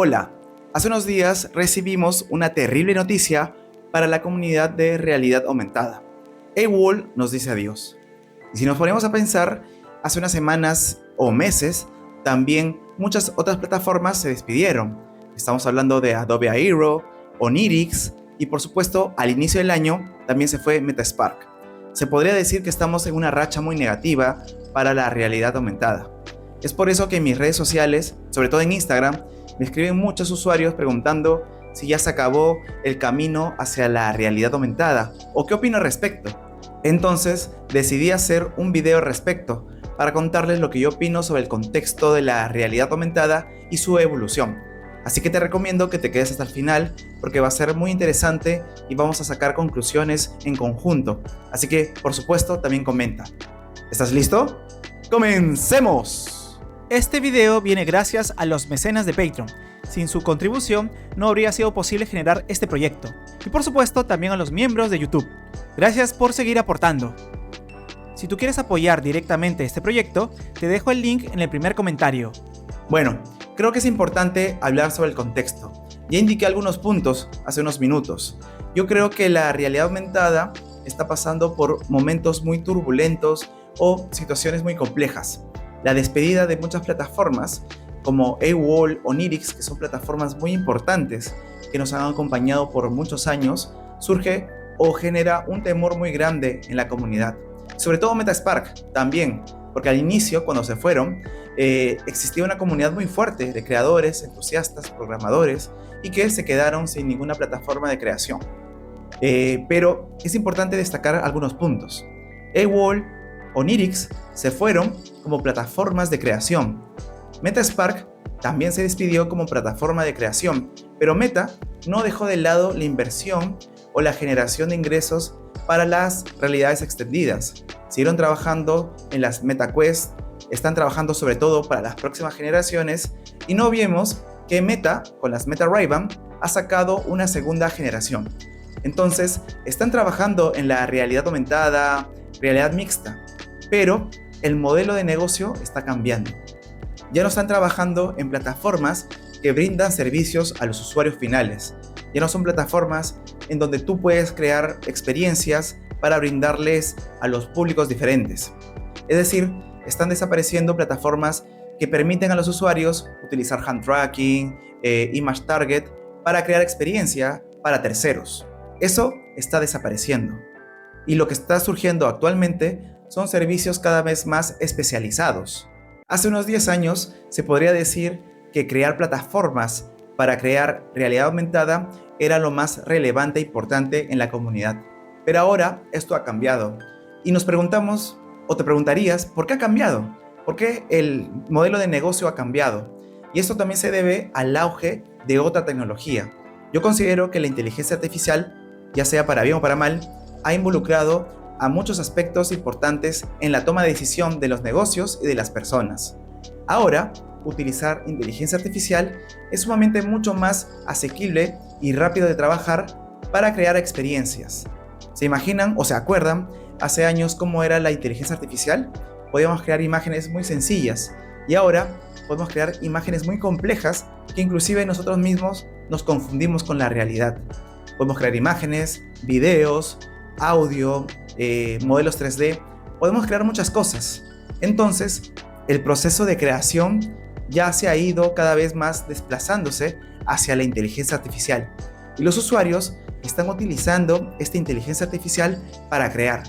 Hola, hace unos días recibimos una terrible noticia para la comunidad de realidad aumentada. AWOL nos dice adiós. Y si nos ponemos a pensar, hace unas semanas o meses, también muchas otras plataformas se despidieron. Estamos hablando de Adobe Aero, Onirix y por supuesto al inicio del año también se fue Metaspark. Se podría decir que estamos en una racha muy negativa para la realidad aumentada. Es por eso que en mis redes sociales, sobre todo en Instagram, me escriben muchos usuarios preguntando si ya se acabó el camino hacia la realidad aumentada o qué opino al respecto. Entonces decidí hacer un video al respecto para contarles lo que yo opino sobre el contexto de la realidad aumentada y su evolución. Así que te recomiendo que te quedes hasta el final porque va a ser muy interesante y vamos a sacar conclusiones en conjunto. Así que, por supuesto, también comenta. ¿Estás listo? ¡Comencemos! Este video viene gracias a los mecenas de Patreon. Sin su contribución no habría sido posible generar este proyecto. Y por supuesto también a los miembros de YouTube. Gracias por seguir aportando. Si tú quieres apoyar directamente este proyecto, te dejo el link en el primer comentario. Bueno, creo que es importante hablar sobre el contexto. Ya indiqué algunos puntos hace unos minutos. Yo creo que la realidad aumentada está pasando por momentos muy turbulentos o situaciones muy complejas. La despedida de muchas plataformas como AWOL o Onirix, que son plataformas muy importantes que nos han acompañado por muchos años, surge o genera un temor muy grande en la comunidad. Sobre todo Metaspark también, porque al inicio, cuando se fueron, existía una comunidad muy fuerte de creadores, entusiastas, programadores y que se quedaron sin ninguna plataforma de creación. Pero es importante destacar algunos puntos. AWOL, Onirix se fueron como plataformas de creación. Metaspark también se despidió como plataforma de creación, pero Meta no dejó de lado la inversión o la generación de ingresos para las realidades extendidas. Siguieron trabajando en las MetaQuest, están trabajando sobre todo para las próximas generaciones y no vimos que Meta, con las Meta Ray-Ban, ha sacado una segunda generación. Entonces, están trabajando en la realidad aumentada, realidad mixta, pero el modelo de negocio está cambiando. Ya no están trabajando en plataformas que brindan servicios a los usuarios finales. Ya no son plataformas en donde tú puedes crear experiencias para brindarles a los públicos diferentes. Es decir, están desapareciendo plataformas que permiten a los usuarios utilizar hand tracking, image target para crear experiencia para terceros. Eso está desapareciendo. Y lo que está surgiendo actualmente son servicios cada vez más especializados. Hace unos 10 años se podría decir que crear plataformas para crear realidad aumentada era lo más relevante e importante en la comunidad. Pero ahora esto ha cambiado. Y nos preguntamos, o te preguntarías, ¿por qué ha cambiado? ¿Por qué el modelo de negocio ha cambiado? Y esto también se debe al auge de otra tecnología. Yo considero que la inteligencia artificial, ya sea para bien o para mal, ha involucrado a muchos aspectos importantes en la toma de decisión de los negocios y de las personas. Ahora, utilizar inteligencia artificial es sumamente mucho más asequible y rápido de trabajar para crear experiencias. ¿Se imaginan o se acuerdan hace años cómo era la inteligencia artificial? Podíamos crear imágenes muy sencillas y ahora podemos crear imágenes muy complejas que inclusive nosotros mismos nos confundimos con la realidad. Podemos crear imágenes, videos, audio, modelos 3D, podemos crear muchas cosas. Entonces, el proceso de creación ya se ha ido cada vez más desplazándose hacia la inteligencia artificial. Y los usuarios están utilizando esta inteligencia artificial para crear.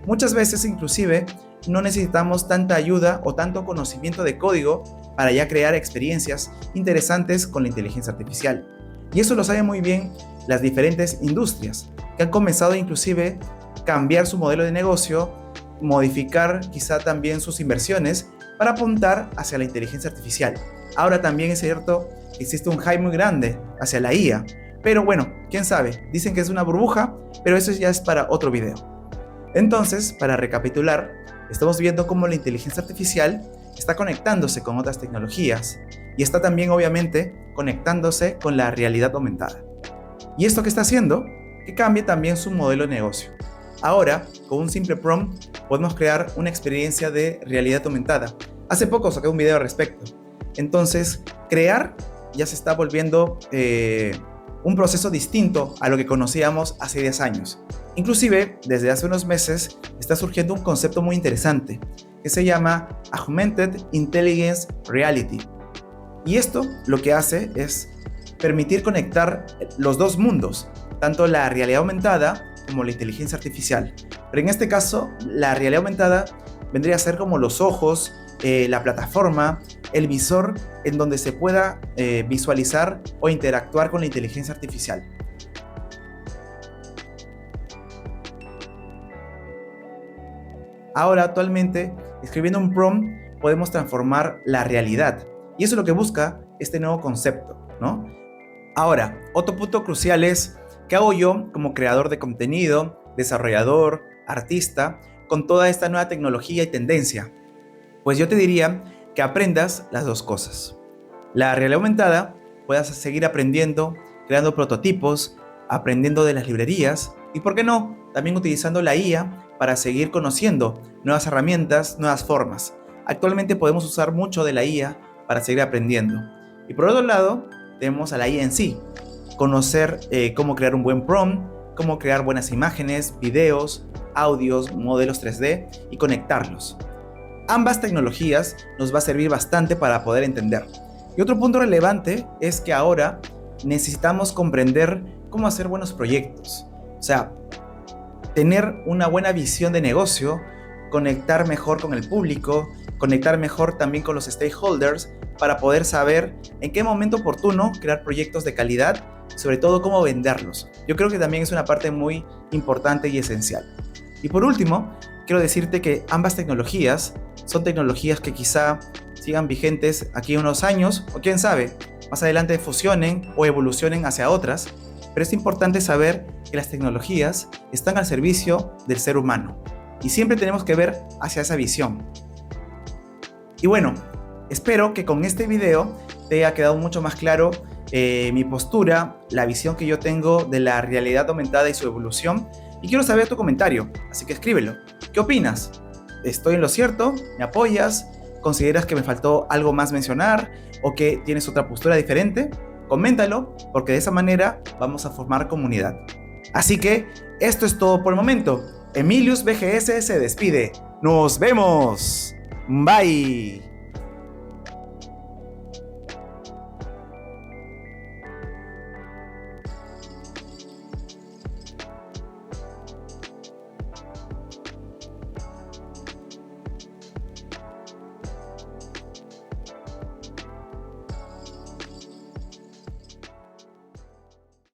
Muchas veces, inclusive, no necesitamos tanta ayuda o tanto conocimiento de código para ya crear experiencias interesantes con la inteligencia artificial. Y eso lo saben muy bien las diferentes industrias, que han comenzado inclusive cambiar su modelo de negocio, modificar quizá también sus inversiones para apuntar hacia la inteligencia artificial. Ahora también es cierto que existe un hype muy grande hacia la IA, pero bueno, quién sabe, dicen que es una burbuja, pero eso ya es para otro video. Entonces, para recapitular, estamos viendo cómo la inteligencia artificial está conectándose con otras tecnologías y está también obviamente conectándose con la realidad aumentada. ¿Y esto qué está haciendo? Que cambie también su modelo de negocio. Ahora, con un simple prompt, podemos crear una experiencia de realidad aumentada. Hace poco saqué un video al respecto. Entonces, crear ya se está volviendo un proceso distinto a lo que conocíamos hace 10 años. Inclusive, desde hace unos meses está surgiendo un concepto muy interesante que se llama Augmented Intelligence Reality. Y esto lo que hace es permitir conectar los dos mundos, tanto la realidad aumentada como la inteligencia artificial. Pero en este caso, la realidad aumentada vendría a ser como los ojos, la plataforma, el visor en donde se pueda visualizar o interactuar con la inteligencia artificial. Ahora, actualmente, escribiendo un prompt, podemos transformar la realidad. Y eso es lo que busca este nuevo concepto, ¿no? Ahora, otro punto crucial es, ¿qué hago yo como creador de contenido, desarrollador, artista, con toda esta nueva tecnología y tendencia? Pues yo te diría que aprendas las dos cosas. La realidad aumentada, puedas seguir aprendiendo, creando prototipos, aprendiendo de las librerías y, ¿por qué no?, también utilizando la IA para seguir conociendo nuevas herramientas, nuevas formas. Actualmente podemos usar mucho de la IA para seguir aprendiendo. Y por otro lado, tenemos a la IA en sí. Conocer cómo crear un buen prompt, cómo crear buenas imágenes, videos, audios, modelos 3D y conectarlos. Ambas tecnologías nos va a servir bastante para poder entender. Y otro punto relevante es que ahora necesitamos comprender cómo hacer buenos proyectos. O sea, tener una buena visión de negocio, conectar mejor con el público, conectar mejor también con los stakeholders para poder saber en qué momento oportuno crear proyectos de calidad y sobre todo cómo venderlos. Yo creo que también es una parte muy importante y esencial. Y por último, quiero decirte que ambas tecnologías son tecnologías que quizá sigan vigentes aquí unos años o quién sabe, más adelante fusionen o evolucionen hacia otras, pero es importante saber que las tecnologías están al servicio del ser humano y siempre tenemos que ver hacia esa visión. Y bueno, espero que con este video te haya quedado mucho más claro mi postura, la visión que yo tengo de la realidad aumentada y su evolución, y quiero saber tu comentario, así que escríbelo. ¿Qué opinas? ¿Estoy en lo cierto? ¿Me apoyas? ¿Consideras que me faltó algo más mencionar? ¿O que tienes otra postura diferente? Coméntalo, porque de esa manera vamos a formar comunidad. Así que esto es todo por el momento. Emilius BGS se despide. ¡Nos vemos! Bye.